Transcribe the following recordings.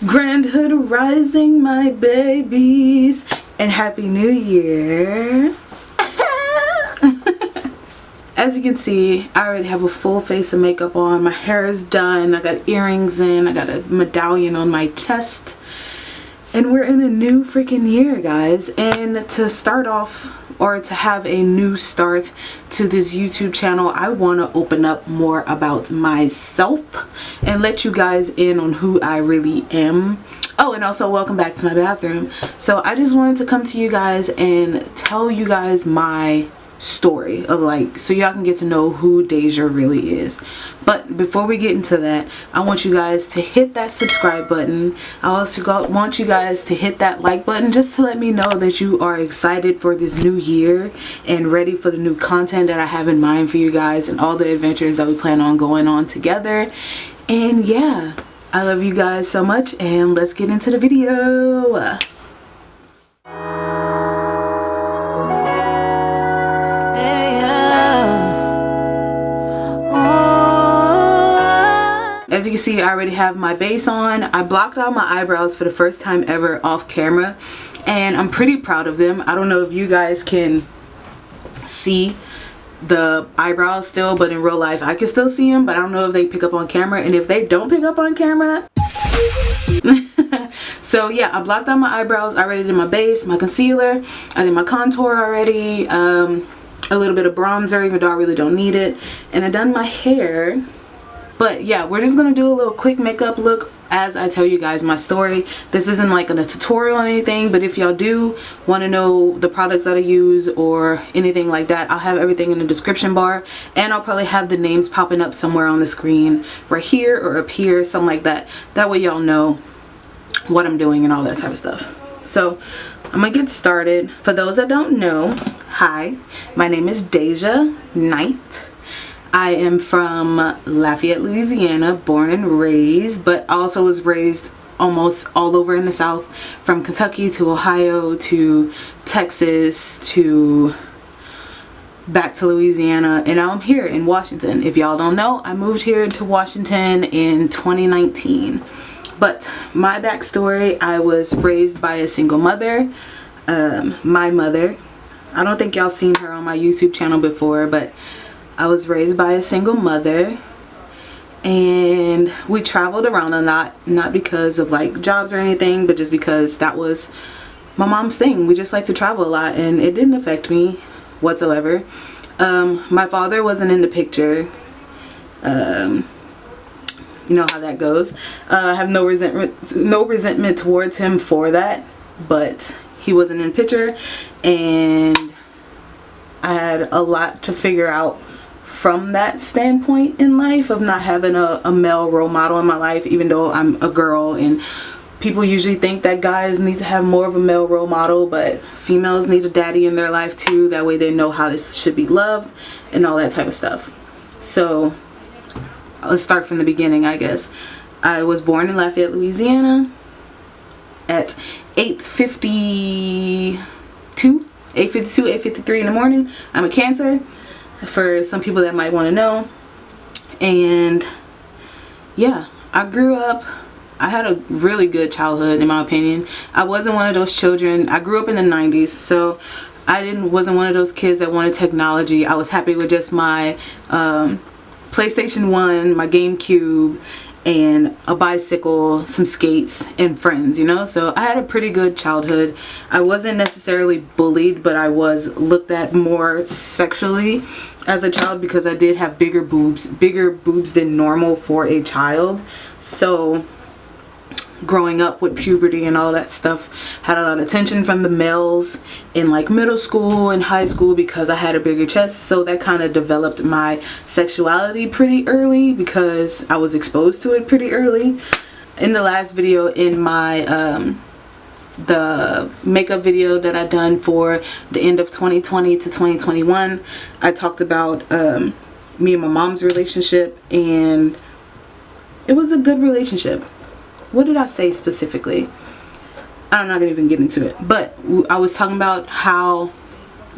Grand Hood Rising, my babies, and Happy New Year. As you can see, I already have a full face of makeup on. My hair is done. I got earrings in. I got a medallion on my chest. And we're in a new freaking year, guys. And to start off, or to have a new start to this YouTube channel, I want to open up more about myself and let you guys in on who I really am. Oh, and also welcome back to my bathroom. So I just wanted to come to you guys and tell you guys my story of so y'all can get to know who Deja really is. But before we get into that, I want you guys to hit that subscribe button. I also want you guys to hit that like button just to let me know that you are excited for this new year and ready for the new content that I have in mind for you guys and all the adventures that we plan on going on together. And yeah, I love you guys so much, and let's get into the video. As you can see, I already have my base on. I blocked out my eyebrows for the first time ever off camera, and I'm pretty proud of them. I don't know if you guys can see the eyebrows still, but in real life I can still see them, but I don't know if they pick up on camera. And if they don't pick up on camera, so yeah, I blocked out my eyebrows. I already did my base, my concealer, I did my contour already, a little bit of bronzer even though I really don't need it, and I done my hair. But yeah, we're just gonna do a little quick makeup look as I tell you guys my story. This isn't like a tutorial or anything, but if y'all do want to know the products that I use or anything like that, I'll have everything in the description bar, and I'll probably have the names popping up somewhere on the screen, right here or up here, something like that. That way y'all know what I'm doing and all that type of stuff. So I'm gonna get started. For those that don't know, hi, my name is Deja Knight. I am from Lafayette, Louisiana, born and raised, but also was raised almost all over in the South, from Kentucky to Ohio to Texas to back to Louisiana, and now I'm here in Washington. If y'all don't know, I moved here to Washington in 2019. But my backstory, I was raised by a single mother. My mother, I don't think y'all seen her on my YouTube channel before, but I was raised by a single mother, and we traveled around a lot, not because of like jobs or anything, but just because that was my mom's thing. We just like to travel a lot, and it didn't affect me whatsoever. My father wasn't in the picture. You know how that goes. I have no resentment towards him for that, but he wasn't in the picture, and I had a lot to figure out from that standpoint in life of not having a male role model in my life, even though I'm a girl, and people usually think that guys need to have more of a male role model, but females need a daddy in their life too. That way they know how this should be loved and all that type of stuff. So let's start from the beginning, I guess. I was born in Lafayette, Louisiana at 8:52, 8:53 in the morning. I'm a Cancer, for some people that might want to know. And yeah, I grew up, I had a really good childhood in my opinion. I wasn't one of those children, I grew up in the 90s, so I wasn't one of those kids that wanted technology. I was happy with just my PlayStation 1, my GameCube, and a bicycle, some skates, and friends, you know. So I had a pretty good childhood. I wasn't necessarily bullied, but I was looked at more sexually as a child because I did have bigger boobs than normal for a child. So growing up with puberty and all that stuff, had a lot of attention from the males in like middle school and high school because I had a bigger chest. So that kind of developed my sexuality pretty early because I was exposed to it pretty early. In the last video, in my the makeup video that I done for the end of 2020 to 2021, I talked about me and my mom's relationship, and it was a good relationship. What did I say specifically? I'm not gonna even get into it, but I was talking about how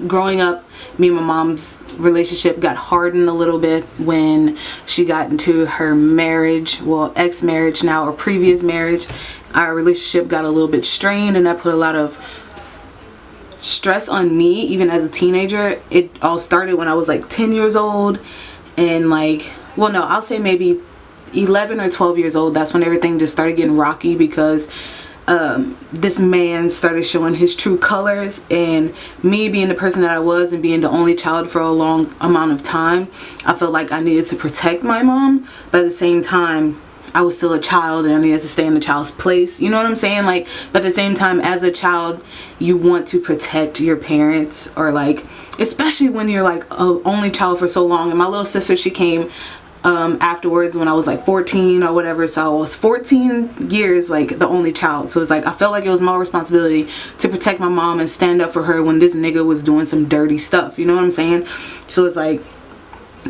growing up, me and my mom's relationship got hardened a little bit when she got into her marriage, well, ex-marriage now, or previous marriage. Our relationship got a little bit strained, and that put a lot of stress on me even as a teenager. It all started when I was like 10 years old, and like, well, no, I'll say maybe 11 or 12 years old. That's when everything just started getting rocky, because this man started showing his true colors, and me being the person that I was and being the only child for a long amount of time, I felt like I needed to protect my mom, but at the same time I was still a child and I needed to stay in the child's place, you know what I'm saying? Like, but at the same time, as a child, you want to protect your parents, or like, especially when you're like a only child for so long. And my little sister, she came afterwards when I was like 14 or whatever, so I was 14 years like the only child. So it's like I felt like it was my responsibility to protect my mom and stand up for her when this nigga was doing some dirty stuff, you know what I'm saying? So it's like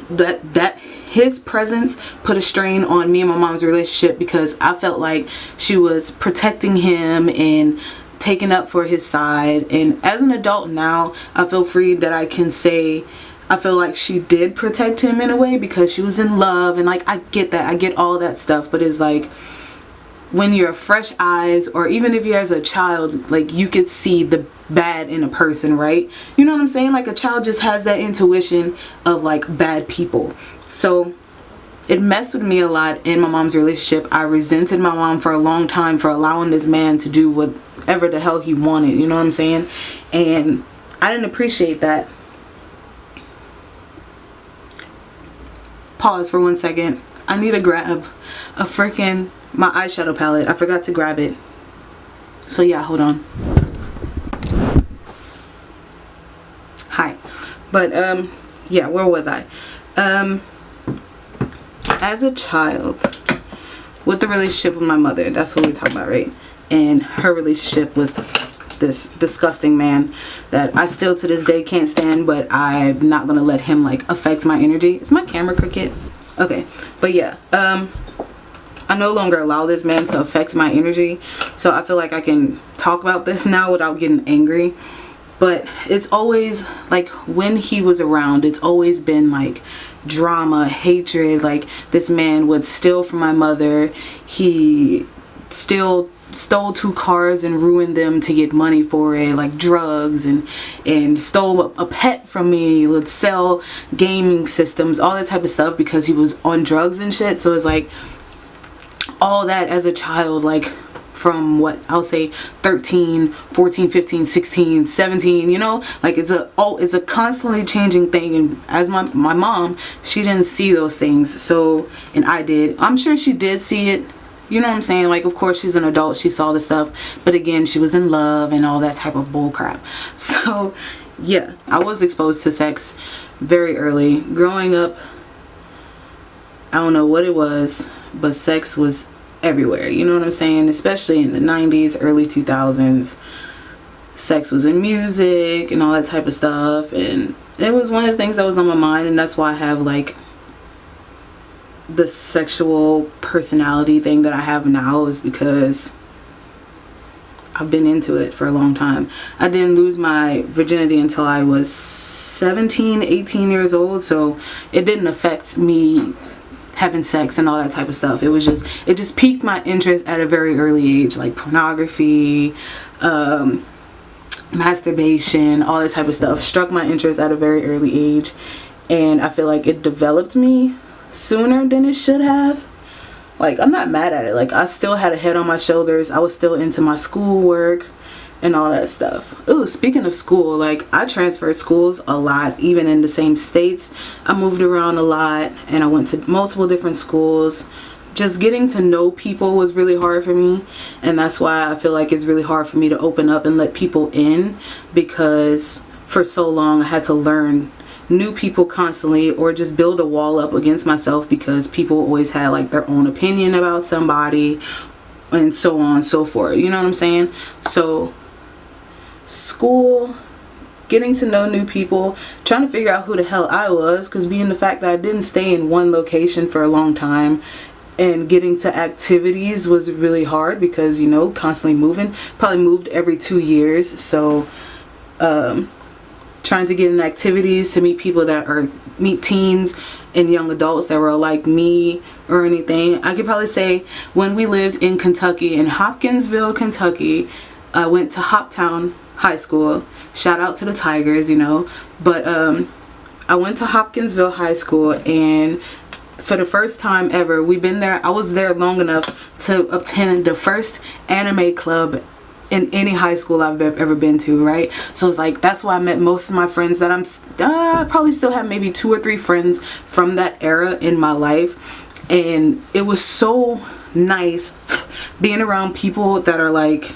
that his presence put a strain on me and my mom's relationship, because I felt like she was protecting him and taking up for his side. And as an adult now, I feel free that I can say I feel like she did protect him in a way, because she was in love, and like I get that, I get all that stuff. But it's like when you're fresh eyes, or even if you're as a child, like you could see the bad in a person, right? You know what I'm saying? Like a child just has that intuition of like bad people. So it messed with me a lot in my mom's relationship. I resented my mom for a long time for allowing this man to do whatever the hell he wanted, you know what I'm saying? And I didn't appreciate that. Pause for 1 second. I need to grab a freaking my eyeshadow palette. I forgot to grab it. So yeah, hold on. Hi. But yeah, where was I? As a child, with the relationship with my mother, that's what we're talking about, right? And her relationship with this disgusting man that I still to this day can't stand, but I'm not gonna let him like affect my energy. Is my camera crooked? Okay, but yeah, I no longer allow this man to affect my energy, so I feel like I can talk about this now without getting angry. But it's always like when he was around, it's always been like drama, hatred. Like this man would steal from my mother. He stole 2 cars and ruined them to get money for it, like drugs, and stole a pet from me. He would sell gaming systems, all that type of stuff, because he was on drugs and shit. So it's like all that as a child, like from what I'll say 13, 14, 15, 16, 17, you know, like it's a constantly changing thing. And as my mom, she didn't see those things, so, and I did. I'm sure she did see it. You know what I'm saying? Like, of course, she's an adult. She saw the stuff. But again, she was in love and all that type of bull crap. So, yeah, I was exposed to sex very early. Growing up, I don't know what it was, but sex was everywhere. You know what I'm saying? Especially in the 90s, early 2000s. Sex was in music and all that type of stuff. And it was one of the things that was on my mind. And that's why I have, like, the sexual personality thing that I have now, is because I've been into it for a long time. I didn't lose my virginity until I was 17, 18 years old, so it didn't affect me having sex and all that type of stuff. It just piqued my interest at a very early age, like pornography, masturbation, all that type of stuff struck my interest at a very early age, and I feel like it developed me sooner than it should have. Like, I'm not mad at it. Like, I still had a head on my shoulders. I was still into my schoolwork and all that stuff. Ooh, speaking of school, like, I transferred schools a lot, even in the same states. I moved around a lot, and I went to multiple different schools. Just getting to know people was really hard for me, and that's why I feel like it's really hard for me to open up and let people in, because for so long I had to learn new people constantly, or just build a wall up against myself, because people always had like their own opinion about somebody, and so on and so forth, you know what I'm saying? So school, getting to know new people, trying to figure out who the hell I was, because being the fact that I didn't stay in one location for a long time, and getting to activities was really hard, because, you know, constantly moving. Probably moved every 2 years, so trying to get in activities to meet people that are, meet teens and young adults that were like me or anything. I could probably say when we lived in Kentucky, in Hopkinsville, Kentucky, I went to Hoptown High School. Shout out to the Tigers, you know. But I went to Hopkinsville High School, and for the first time ever, we've been there, I was there long enough to attend the first anime club in any high school I've ever been to, right? So it's like, that's why I met most of my friends that I probably still have maybe 2 or 3 friends from that era in my life. And it was so nice being around people that are like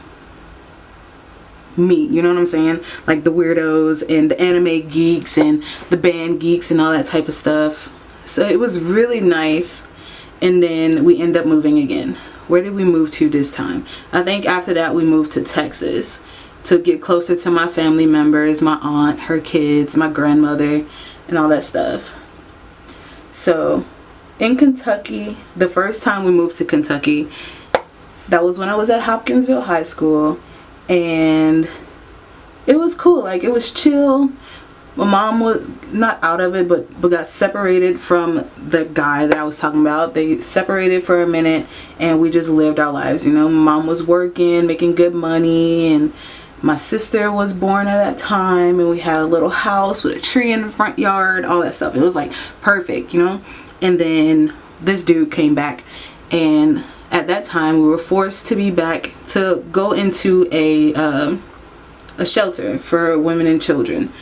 me, you know what I'm saying? Like the weirdos and the anime geeks and the band geeks and all that type of stuff. So it was really nice. And then we end up moving again. Where did we move to this time? I think after that we moved to Texas to get closer to my family members, my aunt, her kids, my grandmother, and all that stuff. So in Kentucky, the first time we moved to Kentucky, that was when I was at Hopkinsville High School, and it was cool. Like, it was chill. My mom was not out of it, but got separated from the guy that I was talking about. They separated for a minute, and we just lived our lives, you know. My mom was working, making good money, and my sister was born at that time, and we had a little house with a tree in the front yard, all that stuff. It was like perfect, you know. And then this dude came back, and at that time we were forced to be back to go into a shelter for women and children.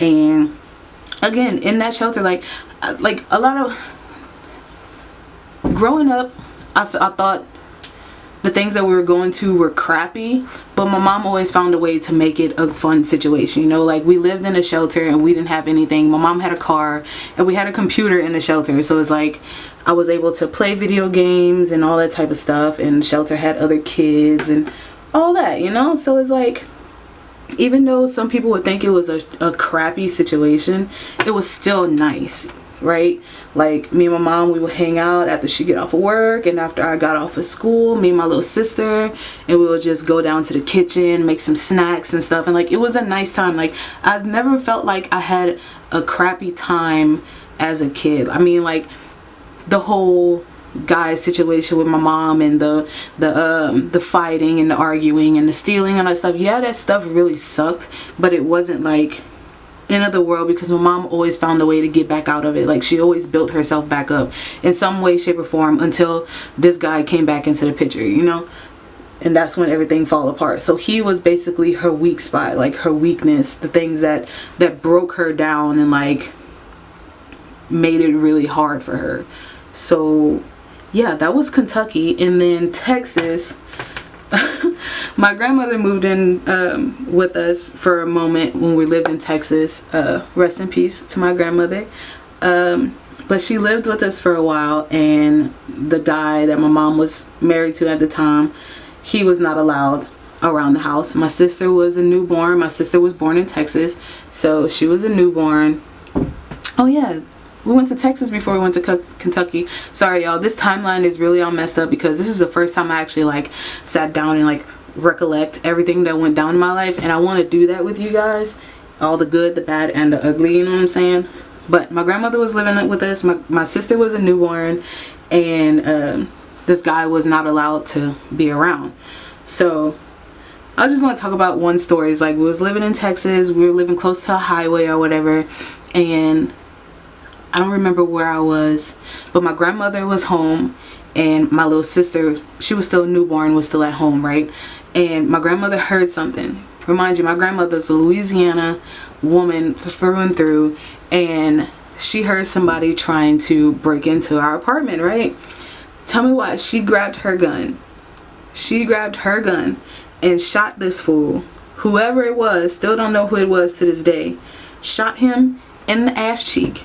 And again, in that shelter, like a lot of growing up, I thought the things that we were going to were crappy, but my mom always found a way to make it a fun situation, you know. Like, we lived in a shelter and we didn't have anything. My mom had a car and we had a computer in the shelter, so it's like I was able to play video games and all that type of stuff, and the shelter had other kids and all that, you know. So it's like, even though some people would think it was a crappy situation, it was still nice, right? Like, me and my mom, we would hang out after she get off of work, and after I got off of school, me and my little sister, and we would just go down to the kitchen, make some snacks and stuff. And like, it was a nice time. Like, I've never felt like I had a crappy time as a kid. I mean, like, the whole guy situation with my mom and the fighting and the arguing and the stealing and all that stuff, yeah, that stuff really sucked, but it wasn't like end of the world, because my mom always found a way to get back out of it. Like, she always built herself back up in some way, shape, or form, until this guy came back into the picture, you know. And that's when everything fell apart. So he was basically her weak spot, like her weakness, the things that broke her down and like made it really hard for her. So yeah, that was Kentucky. And then Texas, my grandmother moved in with us for a moment when we lived in Texas. Rest in peace to my grandmother. But she lived with us for a while, and the guy that my mom was married to at the time, he was not allowed around the house. My sister was a newborn. My sister was born in Texas, so she was a newborn. Oh yeah, we went to Texas before we went to Kentucky. Sorry y'all, this timeline is really all messed up, because this is the first time I actually like sat down and like recollect everything that went down in my life, and I want to do that with you guys, all the good, the bad, and the ugly, you know what I'm saying? But my grandmother was living with us. My sister was a newborn, and this guy was not allowed to be around. So I just want to talk about one story. It's like, we was living in Texas, we were living close to a highway or whatever, and I don't remember where I was, but my grandmother was home, and my little sister, she was still a newborn, was still at home, right? And my grandmother heard something. Remind you, my grandmother's a Louisiana woman through and through, and she heard somebody trying to break into our apartment, right? Tell me why. She grabbed her gun. She grabbed her gun and shot this fool. Whoever it was, still don't know who it was to this day. Shot him in the ass cheek.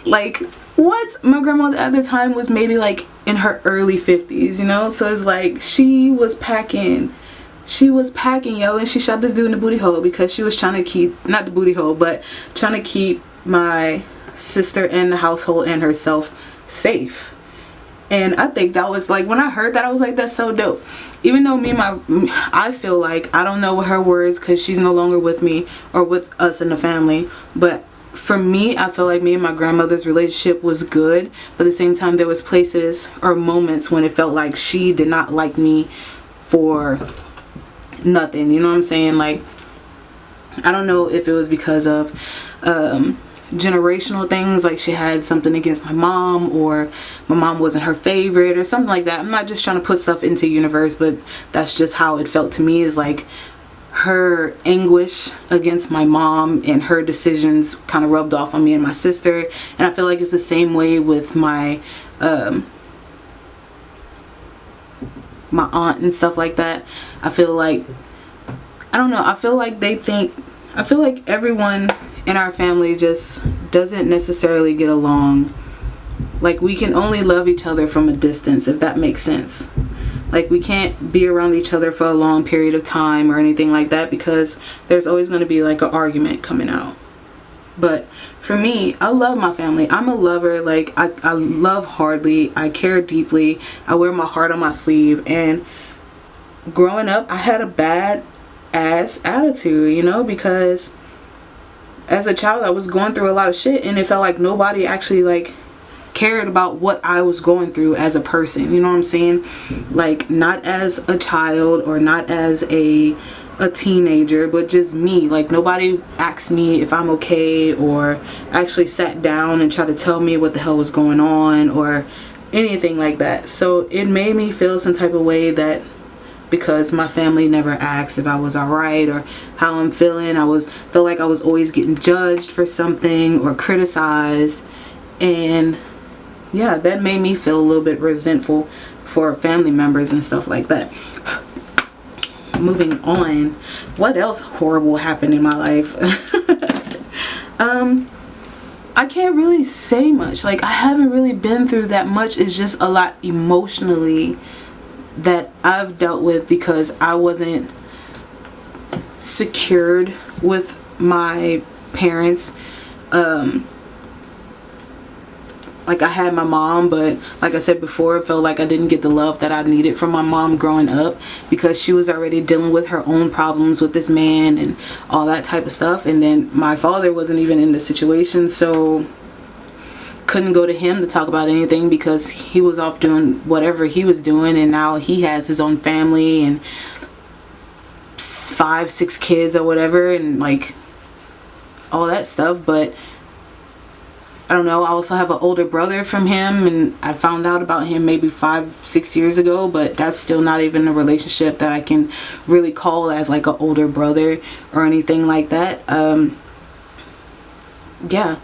Like, what? My grandmother at the time was maybe like in her early 50s, you know? So it's like, she was packing. She was packing, yo, and she shot this dude in the booty hole because she was trying to keep, not the booty hole, but trying to keep my sister and the household and herself safe. And I think that was like, when I heard that, I was like, that's so dope. even though I feel like, I don't know what her words, because she's no longer with me or with us in the family, but for me, I feel like me and my grandmother's relationship was good, but at the same time there was places or moments when it felt like she did not like me for nothing, you know what I'm saying? Like, I don't know if it was because of generational things, like she had something against my mom, or my mom wasn't her favorite or something like that. I'm not just trying to put stuff into universe, but that's just how it felt to me, is like her anguish against my mom and her decisions kind of rubbed off on me and my sister. And I feel like it's the same way with my my aunt and stuff like that. I feel like, I don't know, I feel like everyone in our family just doesn't necessarily get along. Like, we can only love each other from a distance, if that makes sense. Like, we can't be around each other for a long period of time or anything like that, because there's always going to be like an argument coming out. But for me, I love my family. I'm a lover. Like, I love hardly. I care deeply. I wear my heart on my sleeve. And growing up, I had a bad ass attitude, you know, because as a child I was going through a lot of shit, and it felt like nobody actually like cared about what I was going through as a person, you know what I'm saying? Like, not as a child or not as a teenager, but just me. Like, nobody asked me if I'm okay, or actually sat down and tried to tell me what the hell was going on or anything like that. So it made me feel some type of way, that because my family never asked if I was alright or how I'm feeling, felt like I was always getting judged for something or criticized. And yeah, that made me feel a little bit resentful for family members and stuff like that. Moving on, what else horrible happened in my life? I can't really say much. Like, I haven't really been through that much. It's just a lot emotionally that I've dealt with, because I wasn't secured with my parents. Like, I had my mom, but like I said before, it felt like I didn't get the love that I needed from my mom growing up, because she was already dealing with her own problems with this man and all that type of stuff. And then my father wasn't even in the situation, so couldn't go to him to talk about anything, because he was off doing whatever he was doing, and now he has his own family and 5-6 kids or whatever, and like all that stuff. But I don't know, I also have an older brother from him, and I found out about him maybe 5-6 years ago, but that's still not even a relationship that I can really call as like an older brother or anything like that. Yeah,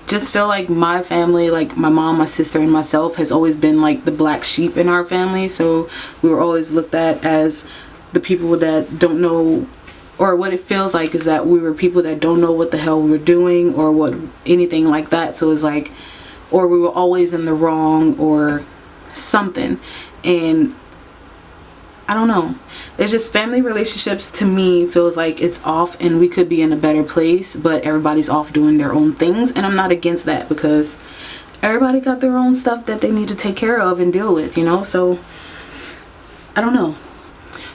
just feel like my family, like my mom, my sister, and myself, has always been like the black sheep in our family. So we were always looked at as the people that don't know, or what it feels like is that we were people that don't know what the hell we were doing or what anything like that. So it's like, or we were always in the wrong or something. And I don't know, it's just family relationships to me feels like it's off, and we could be in a better place, but everybody's off doing their own things. And I'm not against that, because everybody got their own stuff that they need to take care of and deal with, you know. So I don't know.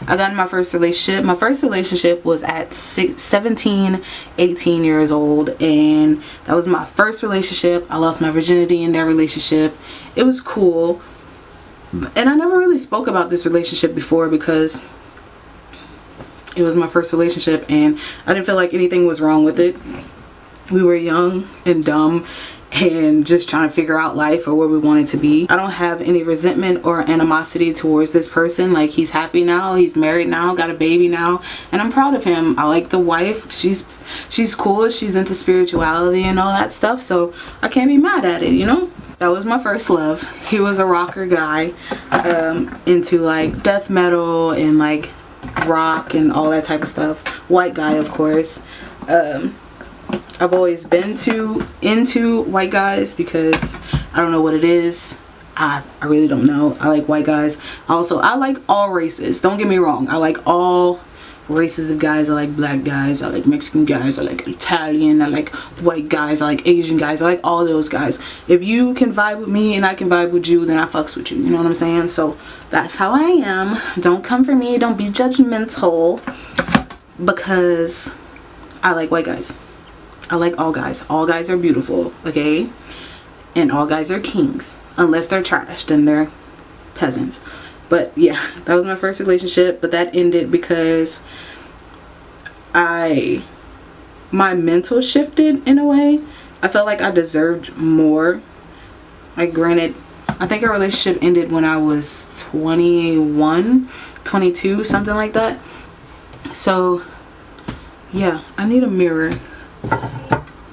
I got in my first relationship. My first relationship was at 17, 18 years old, and that was my first relationship. I lost my virginity in that relationship. It was cool, and I never really spoke about this relationship before, because it was my first relationship and I didn't feel like anything was wrong with it. We were young and dumb and just trying to figure out life or where we wanted to be. I don't have any resentment or animosity towards this person. Like, he's happy now, he's married now, got a baby now, and I'm proud of him. I like the wife. She's cool, she's into spirituality and all that stuff, so I can't be mad at it, you know. That was my first love. He was a rocker guy, into like death metal and like rock and all that type of stuff. White guy, of course. I've always been into white guys, because I don't know what it is. I really don't know. I like white guys. Also, I like all races. Don't get me wrong. I like all races of guys. I like black guys, I like Mexican guys, I like Italian, I like white guys, I like Asian guys, I like all those guys. If you can vibe with me and I can vibe with you, then I fucks with you, you know what I'm saying? So that's how I am. Don't come for me, don't be judgmental, because I like white guys. I like all guys. All guys are beautiful, okay? And all guys are kings, unless they're trash, then they're peasants. But yeah, that was my first relationship, but that ended because my mental shifted in a way. I felt like I deserved more. Like, granted, I think our relationship ended when I was 21, 22, something like that. So yeah, I need a mirror.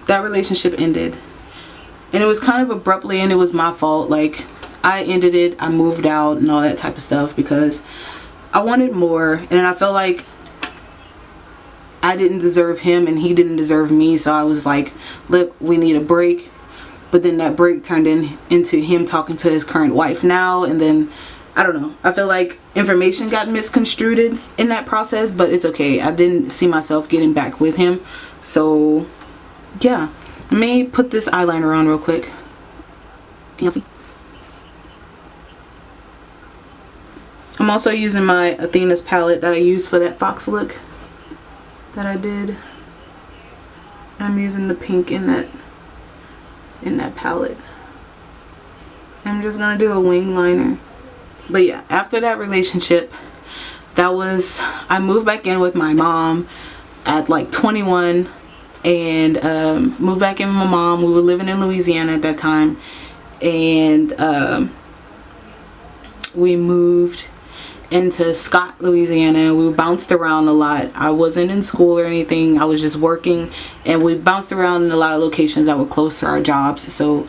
That relationship ended, and it was kind of abruptly, and it was my fault. Like, I ended it, I moved out and all that type of stuff because I wanted more, and I felt like I didn't deserve him and he didn't deserve me. So I was like, look, we need a break. But then that break turned into him talking to his current wife now, and then I don't know, I feel like information got misconstrued in that process, but it's okay. I didn't see myself getting back with him. So yeah, let me put this eyeliner on real quick. Can you see? I'm also using my Athena's palette that I used for that fox look that I did. I'm using the pink in that palette. I'm just gonna do a wing liner. But yeah, after that relationship, I moved back in with my mom at like 21, and moved back in with my mom. We were living in Louisiana at that time, and we moved into Scott, Louisiana. We bounced around a lot. I wasn't in school or anything. I was just working, and we bounced around in a lot of locations that were close to our jobs. So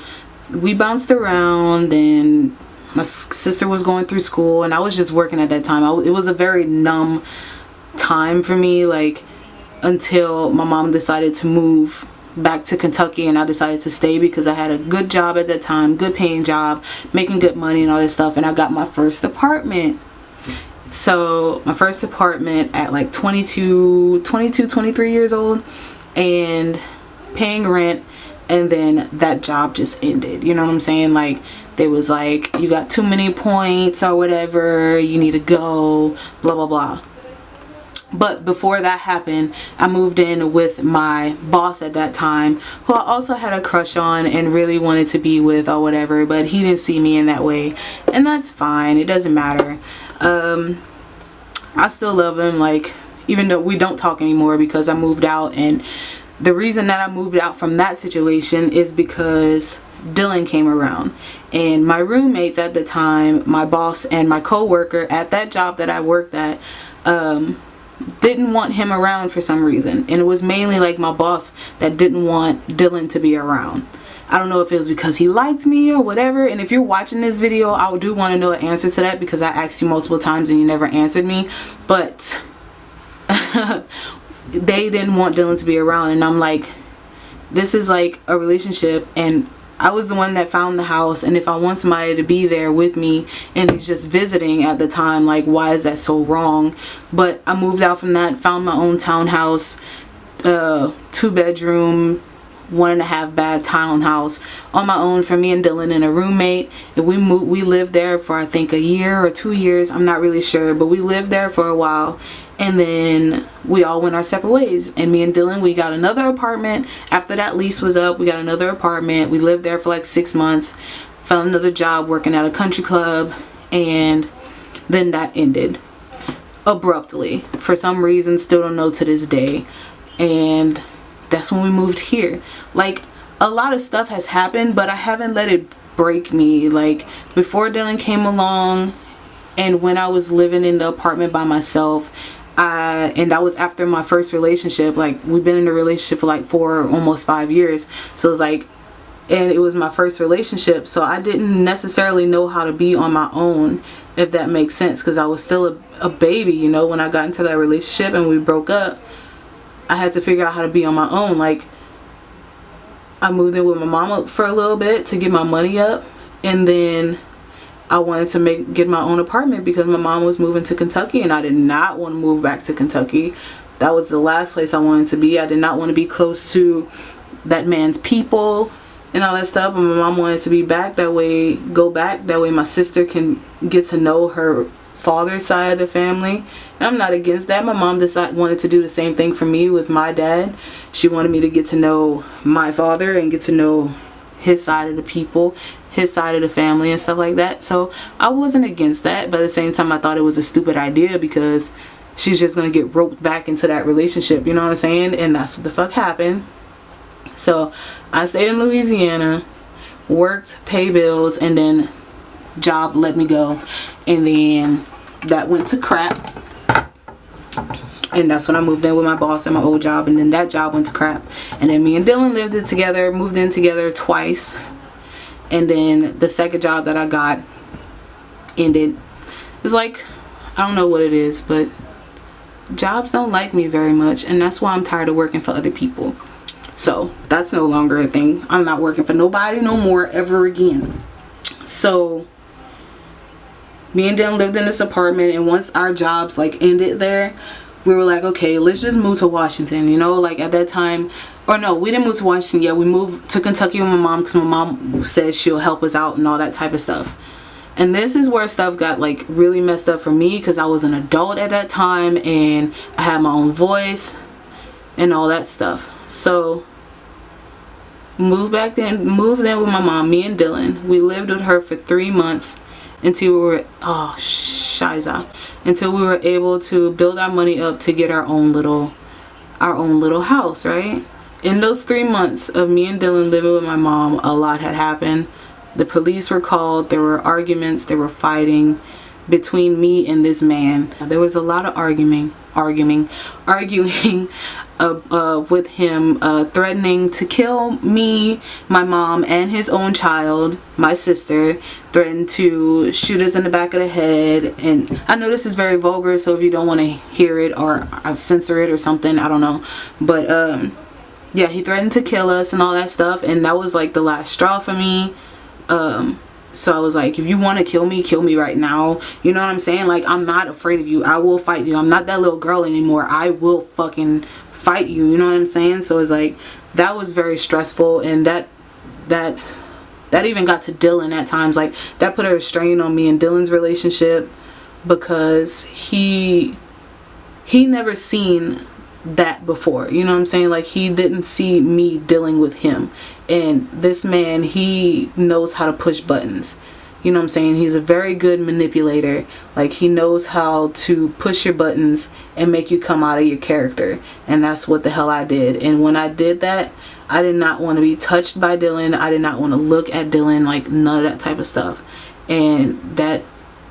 we bounced around, and my sister was going through school, and I was just working at that time. It was a very numb time for me, like, until my mom decided to move back to Kentucky, and I decided to stay because I had a good job at that time, good paying job, making good money and all this stuff, and I got my first apartment. So my first apartment at like 22, 23 years old, and paying rent, and then that job just ended. You know what I'm saying? Like, they was like, you got too many points or whatever, you need to go, blah blah blah. But before that happened, I moved in with my boss at that time, who I also had a crush on and really wanted to be with or whatever, but he didn't see me in that way, and that's fine, it doesn't matter. I still love him, like, even though we don't talk anymore because I moved out. And the reason that I moved out from that situation is because Dylan came around, and my roommates at the time, my boss and my co-worker at that job that I worked at, didn't want him around for some reason. And it was mainly like my boss that didn't want Dylan to be around. I don't know if it was because he liked me or whatever. And if you're watching this video, I do want to know an answer to that, because I asked you multiple times and you never answered me. But they didn't want Dylan to be around, and I'm like, this is like a relationship, and I was the one that found the house, and if I want somebody to be there with me and he's just visiting at the time, like, why is that so wrong? But I moved out from that, found my own townhouse, 2-bedroom, 1.5 bath townhouse on my own for me and Dylan and a roommate. And we lived there for, I think, a year or 2 years, I'm not really sure, but we lived there for a while. And then we all went our separate ways, and me and Dylan, we got another apartment after that lease was up. We got another apartment. We lived there for like 6 months, found another job working at a country club, and then that ended abruptly for some reason. Still don't know to this day. And that's when we moved here. Like, a lot of stuff has happened, but I haven't let it break me. Like, before Dylan came along, and when I was living in the apartment by myself, and that was after my first relationship. Like, we've been in a relationship for like 4, almost 5 years. So it's like, and it was my first relationship, so I didn't necessarily know how to be on my own, if that makes sense, because I was still a baby, you know. When I got into that relationship and we broke up, I had to figure out how to be on my own. Like, I moved in with my mama for a little bit to get my money up, and then I wanted to get my own apartment because my mom was moving to Kentucky, and I did not want to move back to Kentucky. That was the last place I wanted to be. I did not want to be close to that man's people and all that stuff. And my mom wanted to be back, that way, go back, that way my sister can get to know her father's side of the family. And I'm not against that. My mom wanted to do the same thing for me with my dad. She wanted me to get to know my father and get to know his side of the people, his side of the family and stuff like that. So I wasn't against that, but at the same time I thought it was a stupid idea because she's just gonna get roped back into that relationship, you know what I'm saying? And that's what the fuck happened. So I stayed in Louisiana, worked, paid bills, and then job let me go, and then that went to crap. And that's when I moved in with my boss at my old job, and then that job went to crap. And then me and Dylan moved in together twice. And then the second job that I got ended. It's like, I don't know what it is, but jobs don't like me very much, and that's why I'm tired of working for other people. So that's no longer a thing. I'm not working for nobody no more ever again. So me and Dylan lived in this apartment, and once our jobs like ended there, we were like, okay, let's just move to Washington, you know, like at that time. Or no, we didn't move to Washington yet. We moved to Kentucky with my mom because my mom says she'll help us out and all that type of stuff. And this is where stuff got like really messed up for me, because I was an adult at that time and I had my own voice and all that stuff. So moved in with my mom, me and Dylan. We lived with her for 3 months until we were until we were able to build our money up to get our own little house, right? In those 3 months of me and Dylan living with my mom, a lot had happened. The police were called, there were arguments, there were fighting between me and this man. There was a lot of arguing with him, threatening to kill me, my mom, and his own child, my sister. Threatened to shoot us in the back of the head. And I know this is very vulgar, so if you don't want to hear it, or I censor it or something, I don't know. But yeah, he threatened to kill us and all that stuff, and that was like the last straw for me. So I was like, if you want to kill me right now. You know what I'm saying? Like, I'm not afraid of you. I will fight you. I'm not that little girl anymore. I will fucking fight you. You know what I'm saying? So it's like, that was very stressful, and that even got to Dylan at times. Like, that put a strain on me and Dylan's relationship, because he never seen that before. You know what I'm saying? Like, he didn't see me dealing with him. And this man, he knows how to push buttons. You know what I'm saying? He's a very good manipulator. Like, he knows how to push your buttons and make you come out of your character. And that's what the hell I did. And when I did that, I did not want to be touched by Dylan. I did not want to look at Dylan, like none of that type of stuff. And that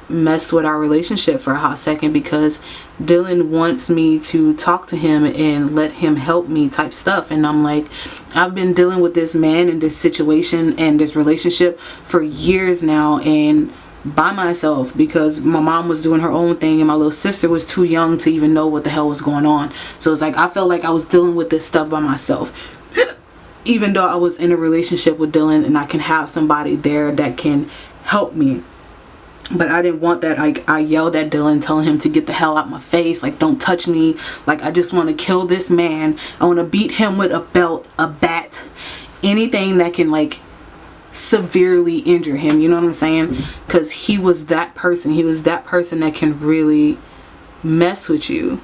messed with our relationship for a hot second, because Dylan wants me to talk to him and let him help me type stuff. And I'm like, I've been dealing with this man and this situation and this relationship for years now, and by myself, because my mom was doing her own thing and my little sister was too young to even know what the hell was going on. So it's like, I felt like I was dealing with this stuff by myself. Even though I was in a relationship with Dylan and I can have somebody there that can help me. But I didn't want that. Like, I yelled at Dylan, telling him to get the hell out my face. Like, don't touch me. Like, I just want to kill this man. I want to beat him with a belt, a bat, anything that can, like, severely injure him. You know what I'm saying? Because he was that person. He was that person that can really mess with you.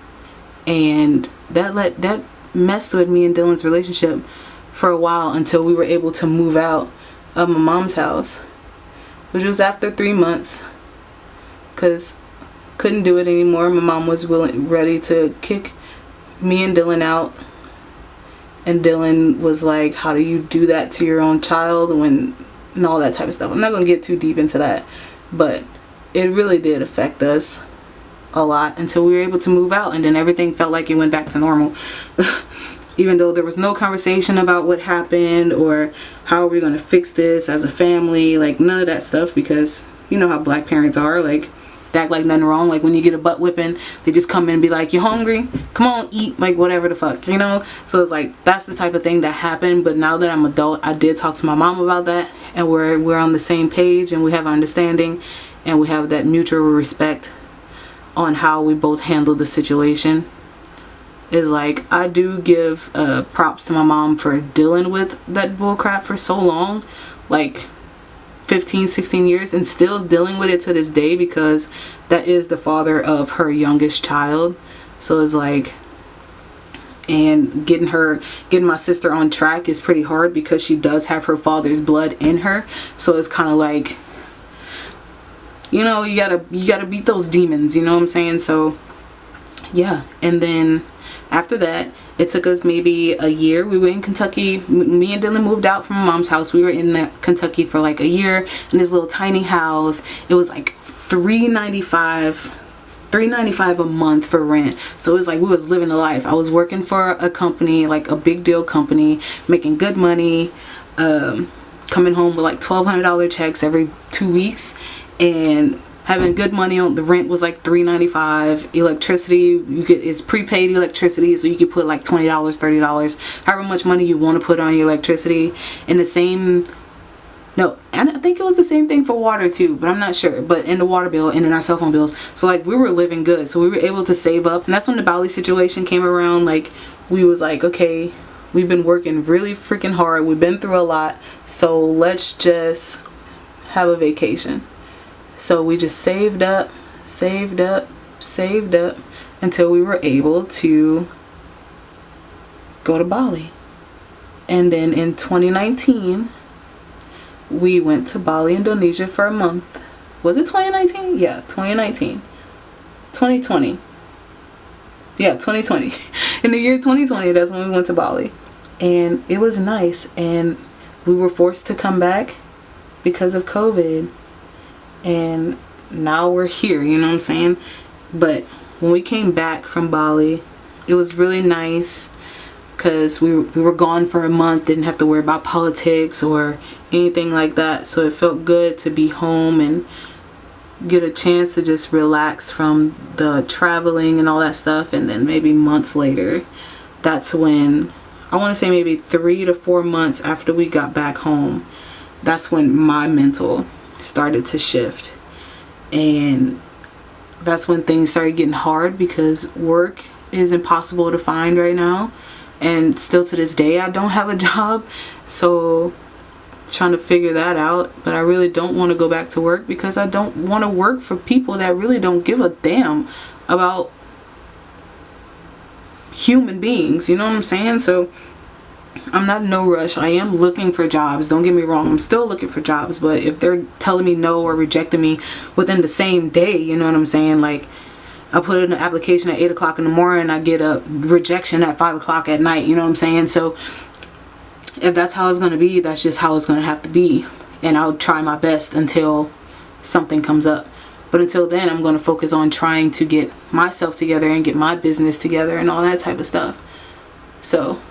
And that messed with me and Dylan's relationship for a while, until we were able to move out of my mom's house, which was after 3 months, because couldn't do it anymore. My mom was ready to kick me and Dylan out, and Dylan was like, how do you do that to your own child, and all that type of stuff. I'm not going to get too deep into that, but it really did affect us a lot until we were able to move out, and then everything felt like it went back to normal. Even though there was no conversation about what happened or how are we going to fix this as a family, like none of that stuff, because you know how black parents are. Like, They act like nothing wrong. Like when you get a butt whipping, they just come in and be like, you hungry? Come on, eat, like whatever the fuck, you know? So it's like, that's the type of thing that happened. But now that I'm adult, I did talk to my mom about that, and we're on the same page, and we have understanding, and we have that mutual respect on how we both handle the situation. Is like, I do give props to my mom for dealing with that bullcrap for so long, like 15, 16 years, and still dealing with it to this day, because that is the father of her youngest child. So it's like, and getting my sister on track is pretty hard, because she does have her father's blood in her. So it's kind of like, you know, you gotta beat those demons, you know what I'm saying? So yeah. And then after that, it took us maybe a year. We were in Kentucky. Me and Dylan moved out from my mom's house. We were in Kentucky for like a year in this little tiny house. It was like $395 a month for rent. So it was like we was living a life. I was working for a company, like a big deal company, making good money, coming home with like $1,200 checks every 2 weeks, and having good money. On the rent was like $395. Electricity, it's prepaid electricity, so you could put like $20, $30, however much money you want to put on your electricity. And the same, no, and I think it was the same thing for water too, but I'm not sure. But in the water bill and in our cell phone bills, so like we were living good. So we were able to save up, and that's when the Bali situation came around. Like we was like, okay, we've been working really freaking hard, we've been through a lot, so let's just have a vacation. So we just saved up until we were able to go to Bali. And then in 2019, we went to Bali, Indonesia for a month. Was it 2019? Yeah, 2019. 2020. Yeah, 2020. In the year 2020, that's when we went to Bali. And it was nice. And we were forced to come back because of COVID. And now we're here, you know what I'm saying? But when we came back from Bali, it was really nice, because we were gone for a month, didn't have to worry about politics or anything like that. So it felt good to be home and get a chance to just relax from the traveling and all that stuff. And then maybe months later, that's when, I want to say maybe 3 to 4 months after we got back home, that's when my mental started to shift. And that's when things started getting hard, because work is impossible to find right now, and still to this day I don't have a job. So trying to figure that out. But I really don't want to go back to work, because I don't want to work for people that really don't give a damn about human beings, you know what I'm saying? So I'm not in no rush. I am looking for jobs, don't get me wrong, I'm still looking for jobs. But if they're telling me no or rejecting me within the same day, you know what I'm saying? Like, I put in an application at 8 o'clock in the morning, I get a rejection at 5 o'clock at night, you know what I'm saying? So if that's how it's going to be, that's just how it's going to have to be. And I'll try my best until something comes up. But until then, I'm going to focus on trying to get myself together and get my business together and all that type of stuff. So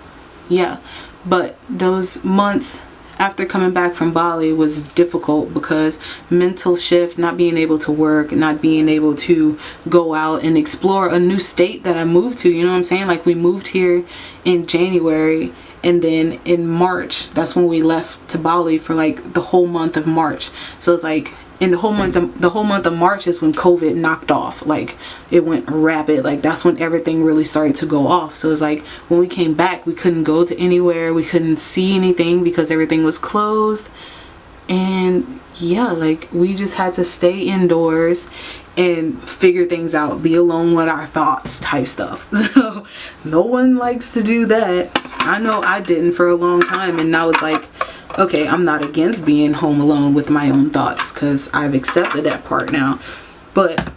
yeah, but those months after coming back from Bali was difficult, because mental shift, not being able to work, not being able to go out and explore a new state that I moved to, you know what I'm saying? Like, we moved here in January, and then in March, that's when we left to Bali for like the whole month of March. So it's like, in the whole month of March is when COVID knocked off. Like, it went rapid. Like, that's when everything really started to go off. So it's like, when we came back, we couldn't go to anywhere, we couldn't see anything, because everything was closed. And yeah, like, we just had to stay indoors and figure things out, be alone with our thoughts type stuff. So no one likes to do that. I know I didn't for a long time, and now it's like, okay, I'm not against being home alone with my own thoughts, because I've accepted that part now. But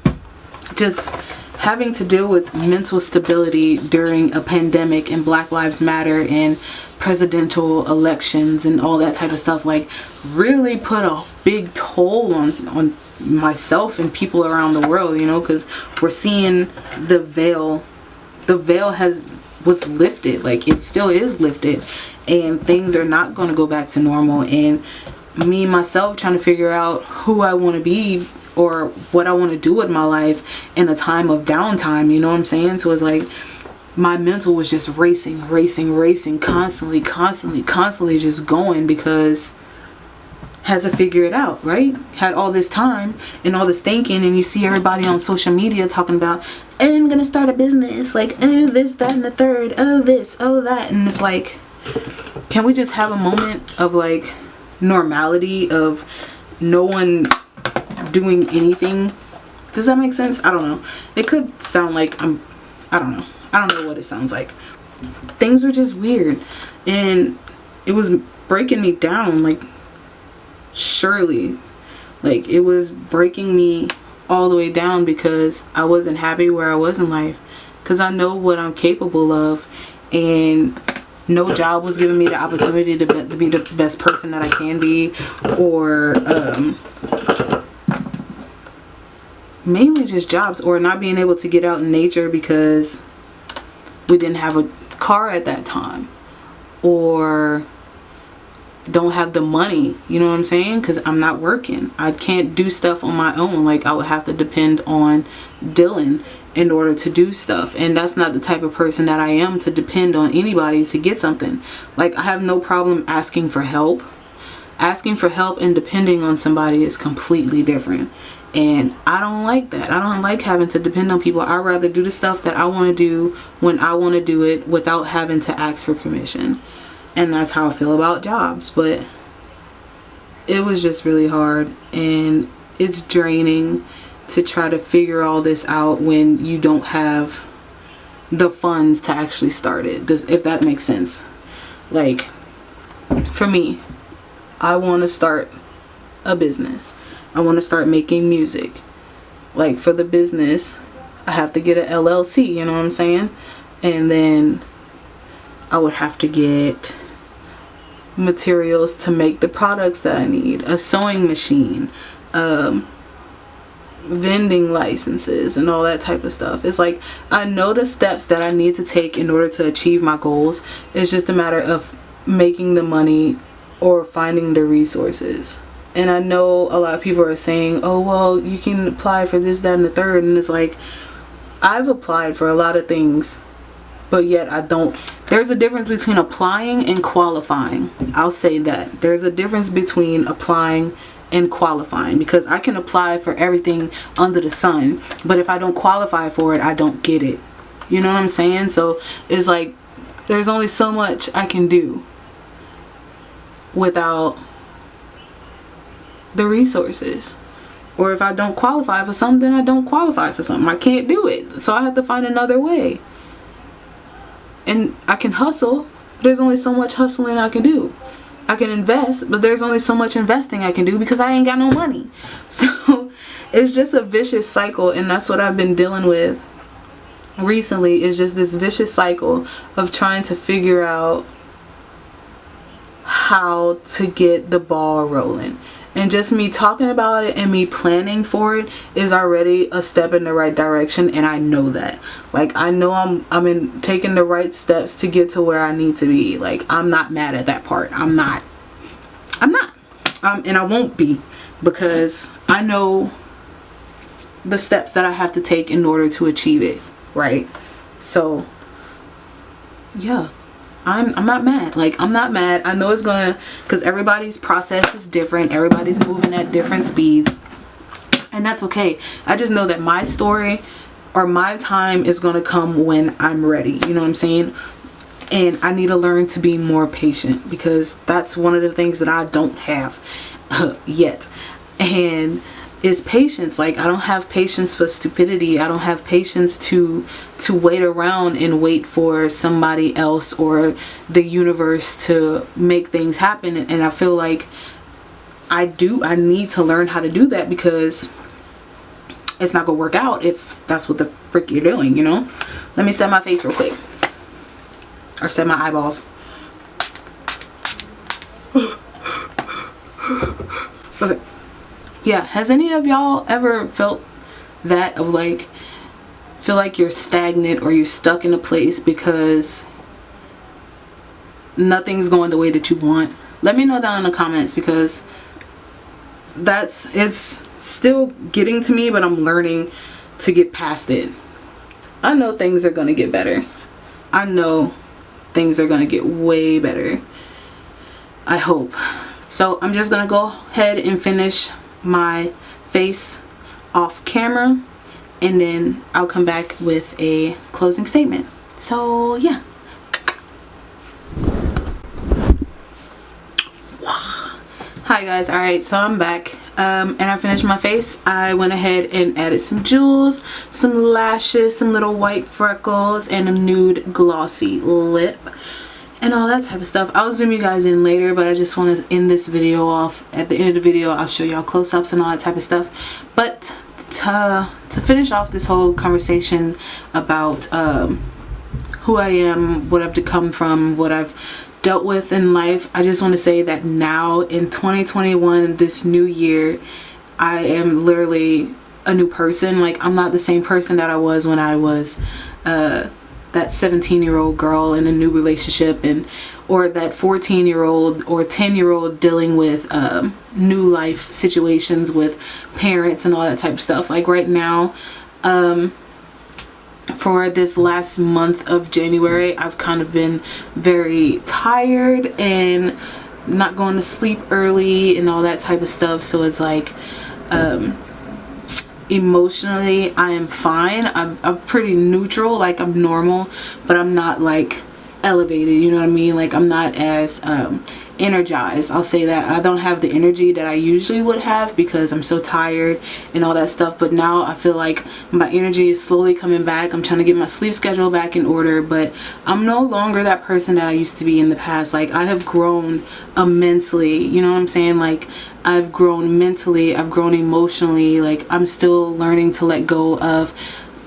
just having to deal with mental stability during a pandemic and Black Lives Matter and presidential elections and all that type of stuff, like, really put a big toll on myself and people around the world, you know, because we're seeing the veil was lifted. Like, it still is lifted, and things are not going to go back to normal. And me myself trying to figure out who I want to be or what I want to do with my life in a time of downtime, you know what I'm saying? So it's like my mental was just racing, constantly just going, because had to figure it out, right? Had all this time and all this thinking, and you see everybody on social media talking about, oh, I'm gonna start a business, like, oh, this, that, and the third, oh, this, oh, that. And it's like, can we just have a moment of like normality, of no one doing anything? Does that make sense? I don't know. It could sound like I don't know. I don't know what it sounds like. Things were just weird, and it was breaking me down, like, surely. Like, it was breaking me all the way down, because I wasn't happy where I was in life, because I know what I'm capable of, and no job was giving me the opportunity to be the best person that I can be, or mainly just jobs, or not being able to get out in nature because we didn't have a car at that time, or don't have the money, you know what I'm saying? Because I'm not working. I can't do stuff on my own. Like, I would have to depend on Dylan in order to do stuff, and that's not the type of person that I am to depend on anybody to get something. Like, I have no problem asking for help. Asking for help and depending on somebody is completely different, and I don't like that. I don't like having to depend on people. I'd rather do the stuff that I want to do when I want to do it, without having to ask for permission. And that's how I feel about jobs. But it was just really hard, and it's draining to try to figure all this out when you don't have the funds to actually start it. If that makes sense. Like, for me, I want to start a business. I want to start making music. Like, for the business, I have to get an LLC, you know what I'm saying? And then I would have to get materials to make the products that I need, a sewing machine, vending licenses, and all that type of stuff. It's like, I know the steps that I need to take in order to achieve my goals. It's just a matter of making the money or finding the resources. And I know a lot of people are saying, oh, well, you can apply for this, that, and the third. And it's like, I've applied for a lot of things, but yet I don't. There's a difference between applying and qualifying. I'll say that. There's a difference between applying and qualifying, because I can apply for everything under the sun, but if I don't qualify for it, I don't get it. You know what I'm saying? So it's like, there's only so much I can do without the resources. Or if I don't qualify for something, then I don't qualify for something. I can't do it, so I have to find another way. And I can hustle, but there's only so much hustling I can do. I can invest, but there's only so much investing I can do, because I ain't got no money. So it's just a vicious cycle, and that's what I've been dealing with recently, is just this vicious cycle of trying to figure out how to get the ball rolling. And just me talking about it and me planning for it is already a step in the right direction, and I know that. Like, I know I'm taking the right steps to get to where I need to be. Like, I'm not mad at that part. I'm not. And I won't be, because I know the steps that I have to take in order to achieve it, right? So yeah, I'm not mad. Like, I'm not mad. I know it's gonna, because everybody's process is different. Everybody's moving at different speeds, and that's okay. I just know that my story or my time is gonna come when I'm ready. You know what I'm saying? And I need to learn to be more patient, because that's one of the things that I don't have yet. And is patience. Like, I don't have patience for stupidity. I don't have patience to wait around and wait for somebody else or the universe to make things happen. And I feel like I need to learn how to do that, because it's not gonna work out if that's what the frick you're doing, you know? Let me set my face real quick, or set my eyeballs. Okay. Yeah, has any of y'all ever felt that, of like, feel like you're stagnant or you're stuck in a place because nothing's going the way that you want? Let me know down in the comments, because it's still getting to me, but I'm learning to get past it. I know things are going to get better. I know things are going to get way better. I hope. So I'm just going to go ahead and finish my face off camera, and then I'll come back with a closing statement. So yeah. Hi guys. Alright, so I'm back. And I finished my face. I went ahead and added some jewels, some lashes, some little white freckles, and a nude glossy lip, and all that type of stuff. I'll zoom you guys in later, but I just want to end this video off. At the end of the video, I'll show y'all close-ups and all that type of stuff. But to finish off this whole conversation about who I am, what I've come from, what I've dealt with in life, I just want to say that now in 2021, this new year, I am literally a new person. Like, I'm not the same person that I was when I was that 17-year-old girl in a new relationship, and or that 14-year-old or 10-year-old dealing with new life situations with parents and all that type of stuff. Like right now, for this last month of January, I've kind of been very tired and not going to sleep early and all that type of stuff. So it's like emotionally I am fine. I'm pretty neutral, like I'm normal, but I'm not like elevated, you know what I mean? Like I'm not as energized, I'll say that. I don't have the energy that I usually would have because I'm so tired and all that stuff. But now I feel like my energy is slowly coming back. I'm trying to get my sleep schedule back in order, but I'm no longer that person that I used to be in the past. Like I have grown immensely, you know what I'm saying? Like I've grown mentally, I've grown emotionally. Like I'm still learning to let go of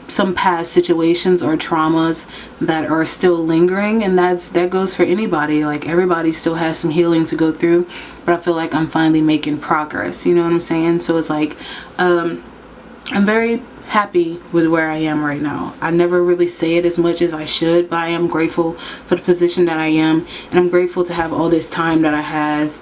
some past situations or traumas that are still lingering, and that goes for anybody. Like everybody still has some healing to go through, but I feel like I'm finally making progress, you know what I'm saying? So it's like I'm very happy with where I am right now. I never really say it as much as I should, but I am grateful for the position that I am, and I'm grateful to have all this time that I have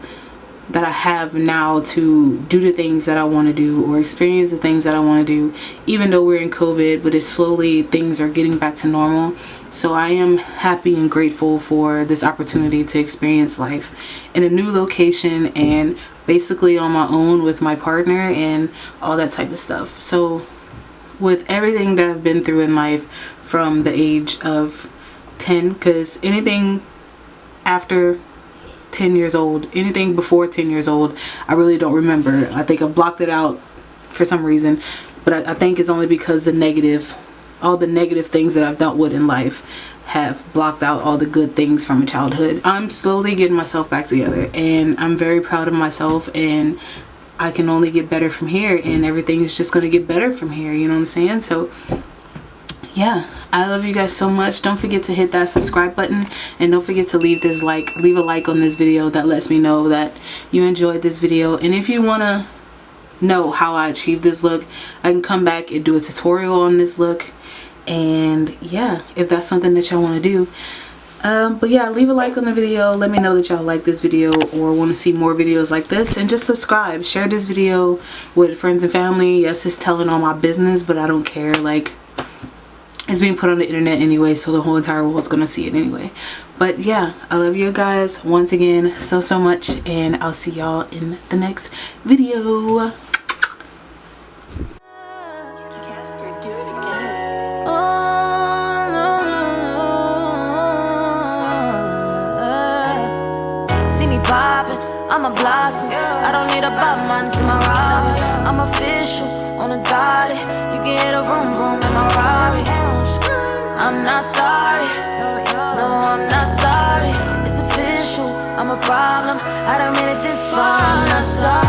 now to do the things that I want to do or experience the things that I want to do, even though we're in COVID, but it's slowly things are getting back to normal. So I am happy and grateful for this opportunity to experience life in a new location and basically on my own with my partner and all that type of stuff. So with everything that I've been through in life from the age of 10, because anything after 10 years old, anything before 10 years old, I really don't remember. I think I blocked it out for some reason, but I think it's only because all the negative things that I've dealt with in life have blocked out all the good things from childhood. I'm slowly getting myself back together, and I'm very proud of myself, and I can only get better from here, and everything is just going to get better from here, you know what I'm saying? So yeah, I love you guys so much. Don't forget to hit that subscribe button, and don't forget to leave a like on this video. That lets me know that you enjoyed this video. And if you want to know how I achieved this look, I can come back and do a tutorial on this look. And yeah, if that's something that y'all want to do. But yeah, leave a like on the video. Let me know that y'all like this video or want to see more videos like this, and just subscribe. Share this video with friends and family. Yes, it's telling all my business, but I don't care. Like, it's being put on the internet anyway, so the whole entire world's gonna see it anyway. But yeah, I love you guys once again so much, and I'll see y'all in the next video. See me poppin', I'm a blossom. I don't need a Batman to my Robin. I'm official on a Gotti. You can hit a vroom vroom in my Rari. I'm not sorry, no, I'm not sorry. It's official, I'm a problem. I done made it this far, I'm not sorry.